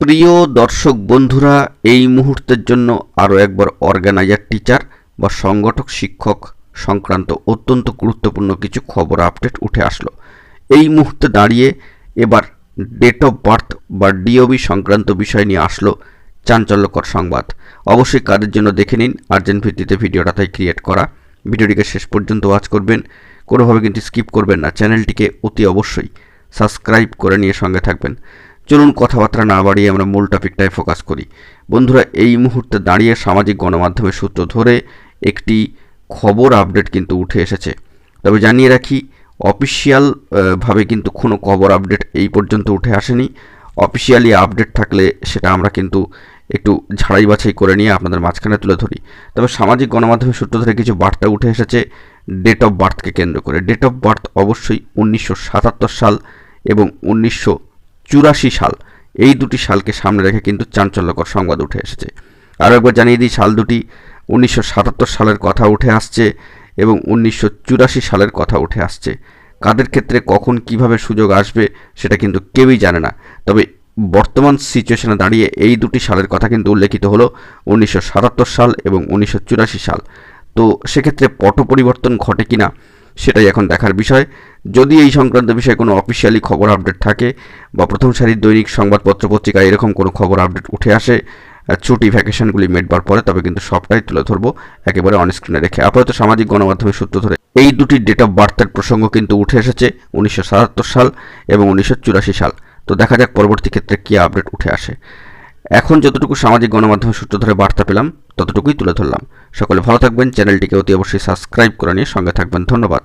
প্রিয় দর্শক বন্ধুরা, এই মুহূর্তের জন্য আরও একবার অর্গানাইজার টিচার বা সংগঠক শিক্ষক সংক্রান্ত অত্যন্ত গুরুত্বপূর্ণ কিছু খবর আপডেট উঠে আসলো। এই মুহূর্তে দাঁড়িয়ে এবার ডেট অফ বার্থ বা ডিওবি সংক্রান্ত বিষয় নিয়ে আসলো চাঞ্চল্যকর সংবাদ। অবশ্যই কাদের জন্য দেখে নিন, আর্জেন্ট ভিত্তিতে ভিডিওটা তাই ক্রিয়েট করা। ভিডিওটিকে শেষ পর্যন্ত ওয়াচ করবেন, কোনোভাবে কিন্তু স্কিপ করবেন না। চ্যানেলটিকে অতি অবশ্যই সাবস্ক্রাইব করে নিয়ে সঙ্গে থাকবেন। চলুন কথাবার্তা না বাড়িয়ে আমরা মূল টপিকটায় ফোকাস করি। বন্ধুরা, এই মুহূর্তে দাঁড়িয়ে সামাজিক গণমাধ্যমের সূত্র ধরে একটি খবর আপডেট কিন্তু উঠে এসেছে। তবে জানিয়ে রাখি, অফিসিয়াল ভাবে কিন্তু কোনো খবর আপডেট এই পর্যন্ত উঠে আসেনি। অফিসিয়ালি আপডেট থাকলে সেটা আমরা কিন্তু একটু ঝাড়াই বাছাই করে নিয়ে আপনাদের মাঝখানে তুলে ধরি। তবে সামাজিক গণমাধ্যমের সূত্র ধরে কিছু বার্তা উঠে এসেছে ডেট অফ বার্থকে কেন্দ্র করে। ডেট অফ বার্থ অবশ্যই 1977 সাল এবং 1984 সাল, এই দুটি সালকে সামনে রেখে কিন্তু চাঞ্চল্যকর সংবাদ উঠে এসেছে। আরও একবার জানিয়ে দিই, সাল দুটি 1977 সালের কথা উঠে আসছে এবং 1984 সালের কথা উঠে আসছে। কাদের ক্ষেত্রে কখন কিভাবে সুযোগ আসবে সেটা কিন্তু কেউই জানে না। তবে বর্তমান সিচুয়েশনে দাঁড়িয়ে এই দুটি সালের কথা কিন্তু উল্লেখিত হলো 1977 সাল এবং 1984 সাল। তো সেক্ষেত্রে পট পরিবর্তন ঘটে কিনা সেটাই এখন দেখার বিষয়। যদি এই সংক্রান্ত বিষয়ে কোনো অফিসিয়ালি খবর আপডেট থাকে বা প্রথম সারির দৈনিক সংবাদপত্র পত্রিকায় এরকম কোনো খবর আপডেট উঠে আসে ছুটি ভ্যাকেশনগুলি মেটবার পরে, তবে কিন্তু সবটাই তুলে ধরবো একেবারে অনস্ক্রিনে রেখে। আপাতত সামাজিক গণমাধ্যমের সূত্র ধরে এই দুটি ডেট অফ বার্থের প্রসঙ্গ কিন্তু উঠে এসেছে 1977 সাল এবং 1984 সাল। তো দেখা যাক পরবর্তী ক্ষেত্রে কী আপডেট উঠে আসে। এখন যতটুকু সামাজিক গণমাধ্যমের সূত্র ধরে বার্তা পেলাম ততটুকুই তুলে ধরলাম। সকলে ভালো থাকবেন, চ্যানেলটিকে অতি অবশ্যই সাবস্ক্রাইব করে নিয়ে সঙ্গে থাকবেন। ধন্যবাদ।